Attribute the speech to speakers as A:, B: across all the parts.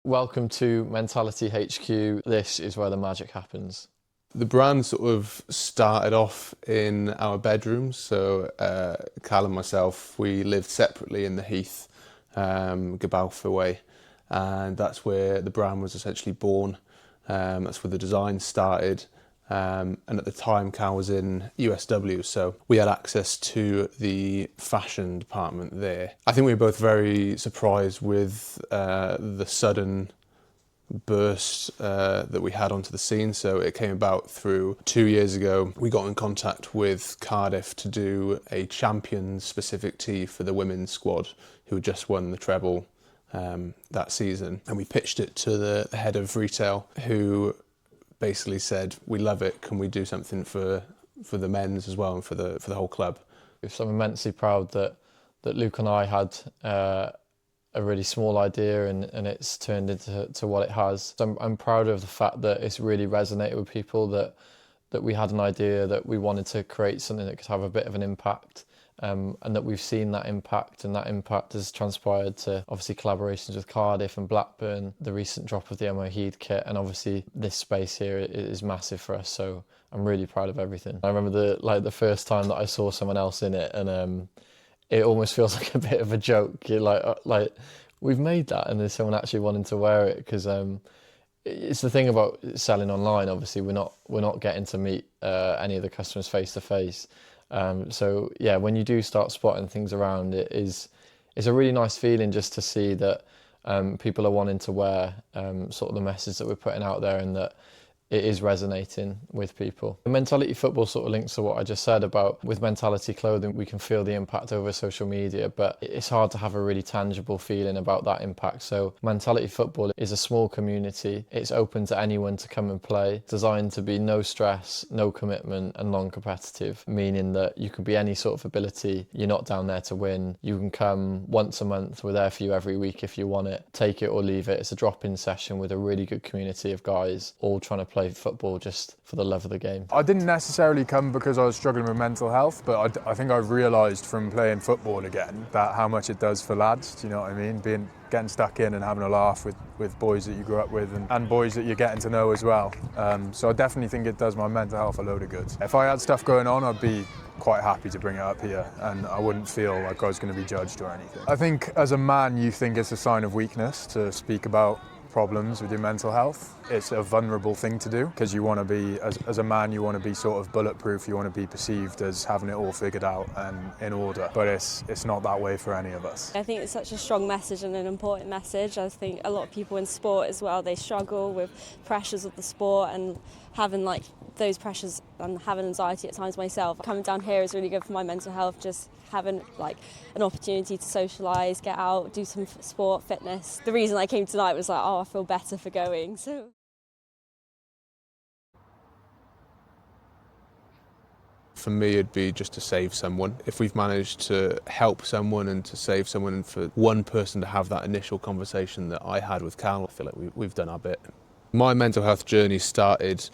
A: Welcome to Mentality HQ. This is where the magic happens.
B: The brand sort of started off in our bedrooms. So Calum and myself, we lived separately in the Heath, Gabalfa way, and that's where the brand was essentially born. That's where the design started. And at the time, Cal was in USW, so we had access to the fashion department there. I think we were both very surprised with the sudden burst that we had onto the scene. So it came about through 2 years ago. We got in contact with Cardiff to do a champions specific tee for the women's squad who had just won the treble that season. And we pitched it to the head of retail, who basically said, "We love it. Can we do something for the men's as well and for the whole club?"
A: So I'm immensely proud that Luke and I had a really small idea and it's turned into what it has. So I'm proud of the fact that it's really resonated with people, that we had an idea, that we wanted to create something that could have a bit of an impact. And that we've seen that impact, and that impact has transpired to obviously collaborations with Cardiff and Blackburn, the recent drop of the Mo Heed kit, and obviously this space here is massive for us. So I'm really proud of everything. I remember the first time that I saw someone else in it, and it almost feels like a bit of a joke. You're like we've made that, and there's someone actually wanting to wear it, because it's the thing about selling online. Obviously, we're not getting to meet any of the customers face to face. So yeah, when you do start spotting things around, it's a really nice feeling just to see that people are wanting to wear sort of the message that we're putting out there, and that it is resonating with people. The Mentality Football sort of links to what I just said about with Mentality clothing, we can feel the impact over social media, but it's hard to have a really tangible feeling about that impact. So Mentality Football is a small community. It's open to anyone to come and play, designed to be no stress, no commitment, and non-competitive, meaning that you can be any sort of ability. You're not down there to win. You can come once a month. We're there for you every week if you want it. Take it or leave it. It's a drop-in session with a really good community of guys all trying to play football just for the love of the game.
C: I didn't necessarily come because I was struggling with mental health, but I think I've realised from playing football again that how much it does for lads. Do you know what I mean? Getting stuck in and having a laugh with boys that you grew up with and boys that you're getting to know as well. So I definitely think it does my mental health a load of good. If I had stuff going on, I'd be quite happy to bring it up here, and I wouldn't feel like I was going to be judged or anything. I think as a man, you think it's a sign of weakness to speak about problems with your mental health. It's a vulnerable thing to do, because you want to be, as a man, you want to be sort of bulletproof. You want to be perceived as having it all figured out and in order, but it's not that way for any of us.
D: I think it's such a strong message and an important message. I think a lot of people in sport as well, they struggle with pressures of the sport and having those pressures and having anxiety at times myself. Coming down here is really good for my mental health, just having an opportunity to socialise, get out, do some sport, fitness. The reason I came tonight was I feel better for going. So.
B: For me, it'd be just to save someone. If we've managed to help someone and to save someone, and for one person to have that initial conversation that I had with Cal, I feel like we've done our bit. My mental health journey started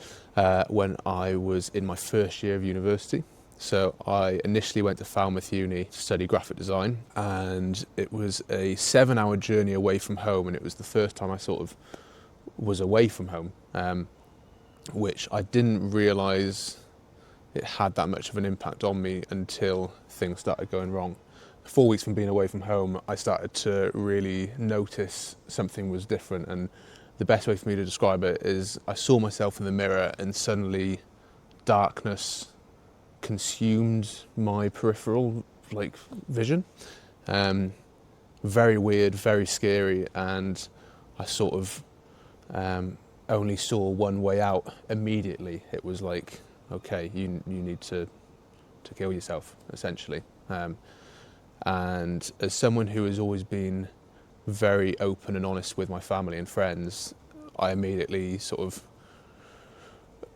B: when I was in my first year of university. So I initially went to Falmouth Uni to study graphic design, and it was a 7-hour journey away from home, and it was the first time I sort of was away from home, which I didn't realise it had that much of an impact on me until things started going wrong. 4 weeks from being away from home, I started to really notice something was different, and the best way for me to describe it is I saw myself in the mirror and suddenly darkness consumed my peripheral vision. Very weird, very scary, and I sort of only saw one way out immediately. It was like, okay, you need to kill yourself, essentially. And as someone who has always been very open and honest with my family and friends, I immediately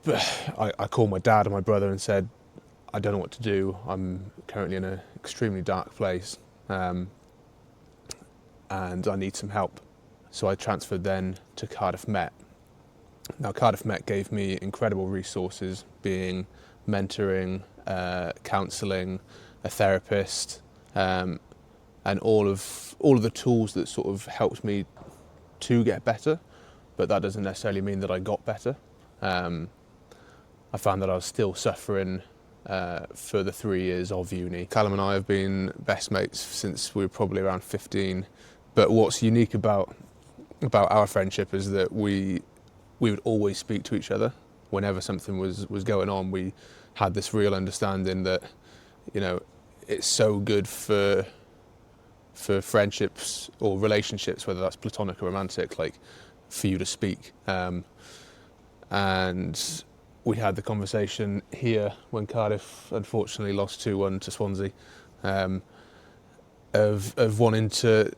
B: I called my dad and my brother and said, I don't know what to do. I'm currently in an extremely dark place, and I need some help. So I transferred then to Cardiff Met. Now, Cardiff Met gave me incredible resources, being mentoring, counselling, a therapist, and all of the tools that sort of helped me to get better, but that doesn't necessarily mean that I got better. I found that I was still suffering for the 3 years of uni. Calum and I have been best mates since we were probably around 15, but what's unique about our friendship is that we would always speak to each other. Whenever something was going on, we had this real understanding that, you know, it's so good for friendships or relationships, whether that's platonic or romantic, like for you to speak. And we had the conversation here when Cardiff unfortunately lost 2-1 to Swansea, of wanting to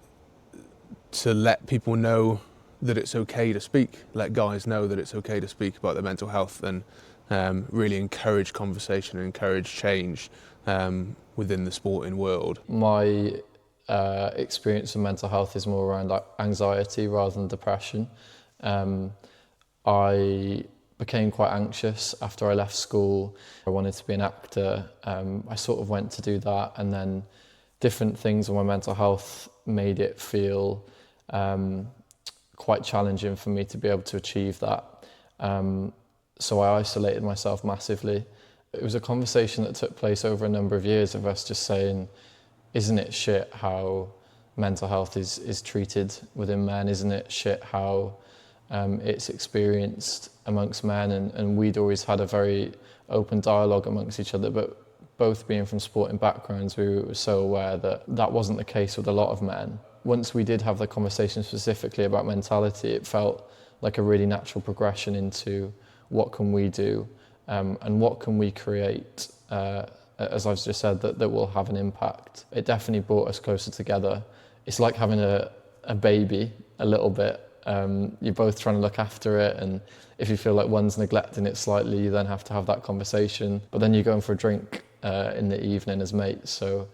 B: let people know that it's okay to speak, let guys know that it's okay to speak about their mental health, and really encourage conversation and encourage change within the sporting world.
A: My experience of mental health is more around anxiety rather than depression. I became quite anxious after I left school. I wanted to be an actor. I sort of went to do that, and then different things on my mental health made it feel quite challenging for me to be able to achieve that. So I isolated myself massively. It was a conversation that took place over a number of years of us just saying, isn't it shit how mental health is treated within men? Isn't it shit how it's experienced amongst men? And we'd always had a very open dialogue amongst each other, but both being from sporting backgrounds, we were so aware that that wasn't the case with a lot of men. Once we did have the conversation specifically about mentality, it felt like a really natural progression into what can we do and what can we create, as I've just said, that will have an impact. It definitely brought us closer together. It's like having a baby a little bit. You're both trying to look after it, and if you feel like one's neglecting it slightly, you then have to have that conversation. But then you're going for a drink in the evening as mates, so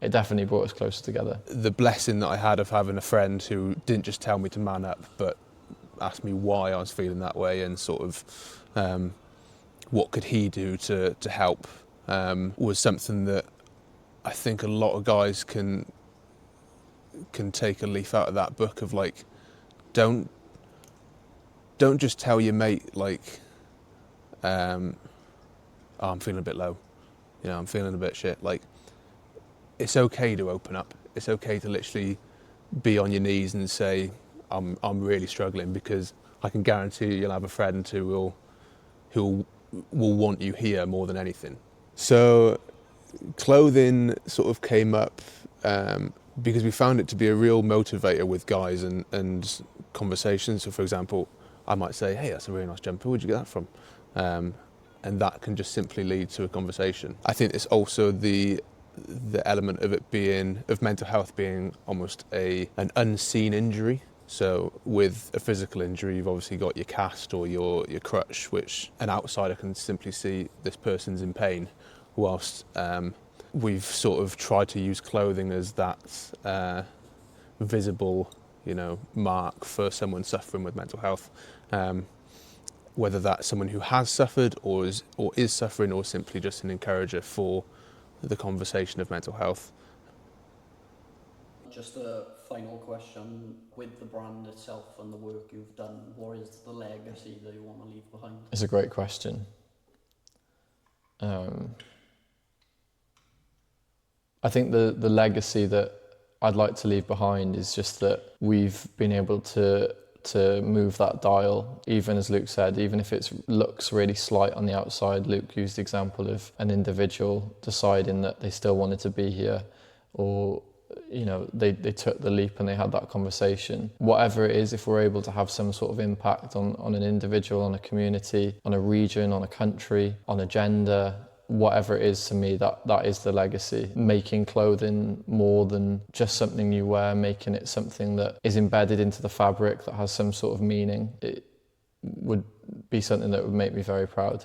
A: it definitely brought us closer together.
B: The blessing that I had of having a friend who didn't just tell me to man up, but asked me why I was feeling that way and sort of what could he do to help, was something that I think a lot of guys can take a leaf out of that book of, like, don't just tell your mate, like, oh, I'm feeling a bit low, you know, I'm feeling a bit shit. Like, it's okay to open up. It's okay to literally be on your knees and say, I'm really struggling, because I can guarantee you'll have a friend who will want you here more than anything. So clothing sort of came up because we found it to be a real motivator with guys and conversations. So for example, I might say, hey, that's a really nice jumper, where'd you get that from? And that can just simply lead to a conversation. I think it's also the element of it being, of mental health being almost an unseen injury. So with a physical injury, you've obviously got your cast or your crutch, which an outsider can simply see this person's in pain, whilst we've sort of tried to use clothing as that visible, you know, mark for someone suffering with mental health, whether that's someone who has suffered or is suffering, or simply just an encourager for the conversation of mental health.
E: Just a final question, with the brand itself and the work you've done, what is the legacy that you want to leave behind?
A: It's a great question. I think the legacy that I'd like to leave behind is just that we've been able to move that dial, even as Luke said, even if it looks really slight on the outside. Luke used the example of an individual deciding that they still wanted to be here, or, you know, they took the leap and they had that conversation. Whatever it is, if we're able to have some sort of impact on an individual, on a community, on a region, on a country, on a gender, whatever it is, to me, that is the legacy. Making clothing more than just something you wear, making it something that is embedded into the fabric, that has some sort of meaning, it would be something that would make me very proud.